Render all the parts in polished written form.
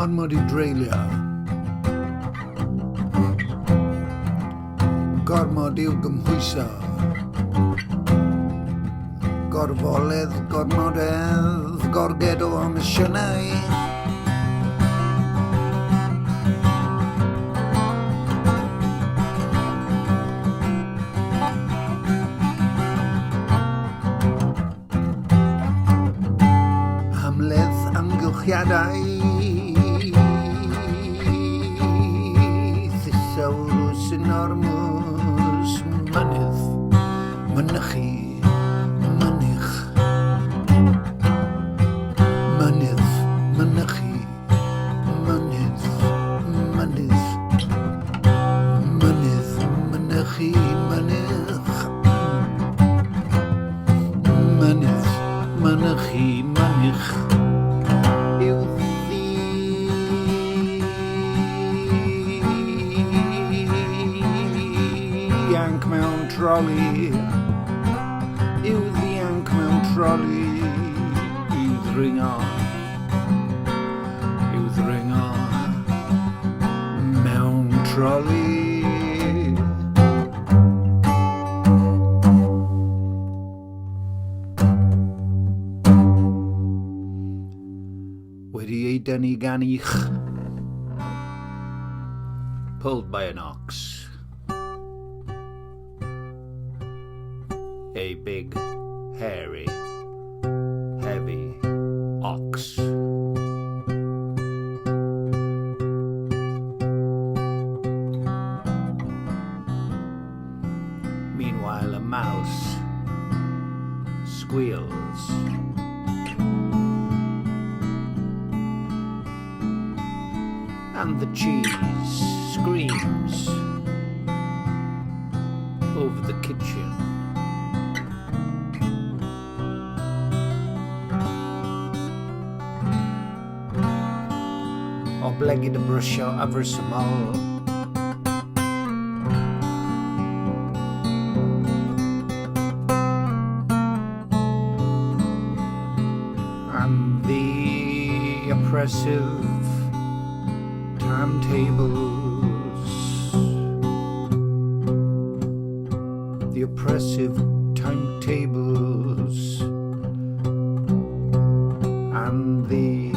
Ormod i'w dreulio. Gormod i'w gymhwyso. Gorfoledd, gormodedd, gorged o emosiynau. Hamledd amgylchiadau. Thesaurus enormous, mynydd, mynychu. Yank mewn troli, yw ddianc mewn troli, yw ddringo mewn troli. Wedi ei dynnu gan ich, pulled by an ox. A big, hairy, heavy ox. Meanwhile, a mouse squeals. And the cheese screams over the kitchen. Oblegid y brysio afresymol. And the oppressive timetables. The oppressive timetables. And the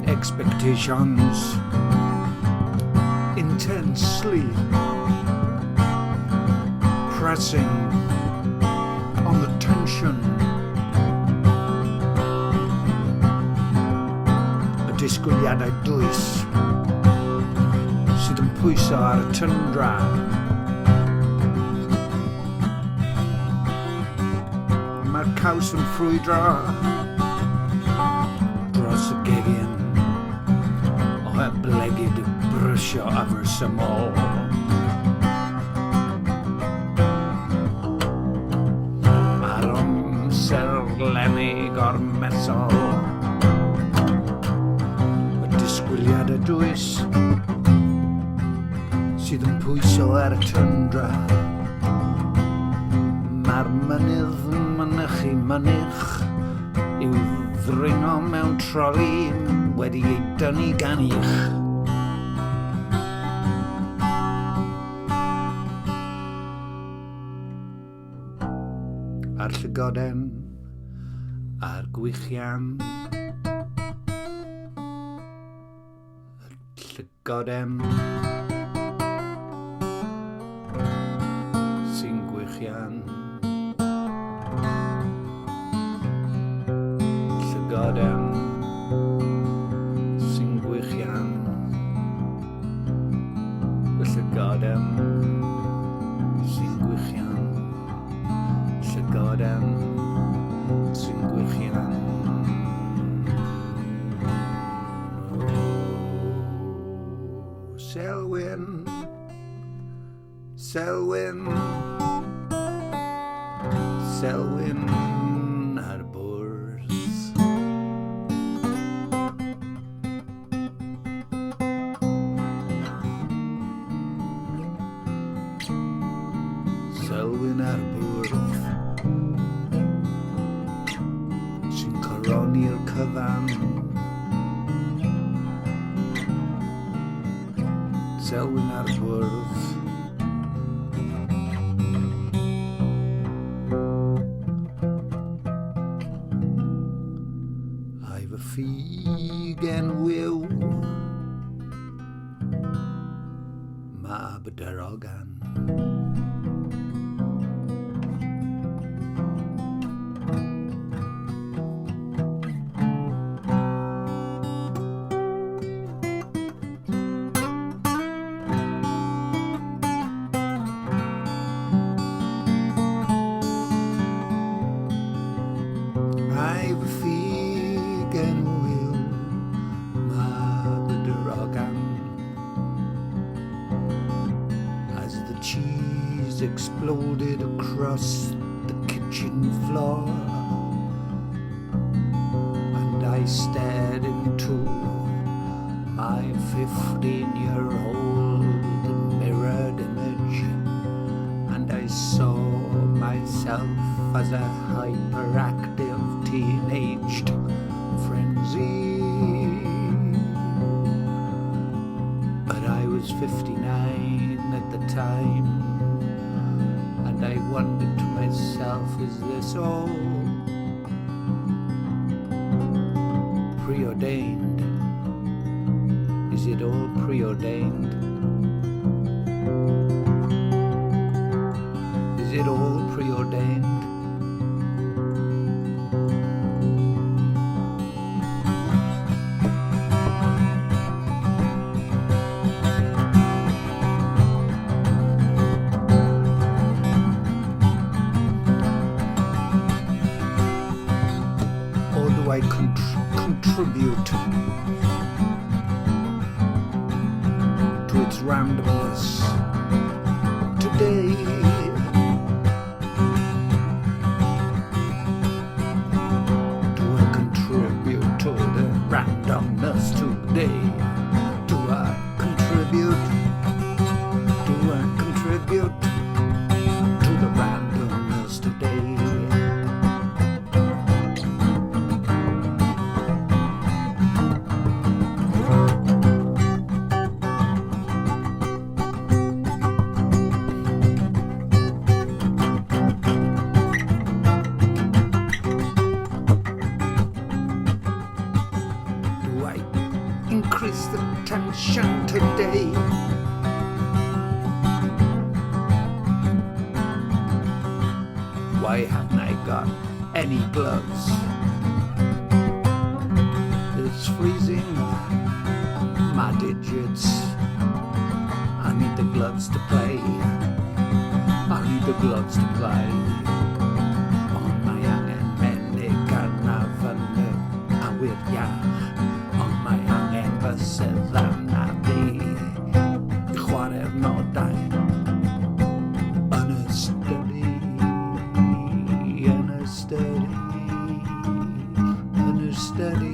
expectations intensely pressing on the tension. Y disgwyliadau dwys sydd yn pwyso ar y tyndra. Mae'r caws yn ffrwydro dros y gegin o heblegyd y brysio afresymol. Ar amserlenni gormesol y disgwyliadau dwys sydd yn pwyso ar y tyndra. Mae'r mynych i'w ddringo mewn troli wedi ei dynnu gan ich. A'r llygoden, a'r gwychian, y llygoden sy'n gwychian. Llygoden sy'n gwychian. Y llygoden sy'n gwychian. Llygoden sy'n gwychian. Selwyn, Selwyn, Selwyn ar bwrs. Selwyn ar bwrdd sy'n coroni'r cyfan. Selwyn ar bwrdd I've a ffug enwiw mab y darogan. I've a ffug enwiw mab y darogan. As the cheese exploded across the kitchen floor, and I stared into my 15-year-old mirrored image, and I saw myself as a hyperactive teenaged frenzy. But I was 59 at the time, and I wondered to myself, is this all preordained? Is it all preordained? Is it all preordained? Or do I contribute to its randomness today? Do I contribute to the randomness today? Do I contribute? Do I contribute to the randomness today? Increase the tension today. Why haven't I got any gloves? It's freezing my digits. I need the gloves to play. I need the gloves to play. On my angen menig anafan awyria. On my angen bysyddan a fi chwarae'r nodau yn y stydi, yn y stydi, yn y stydi.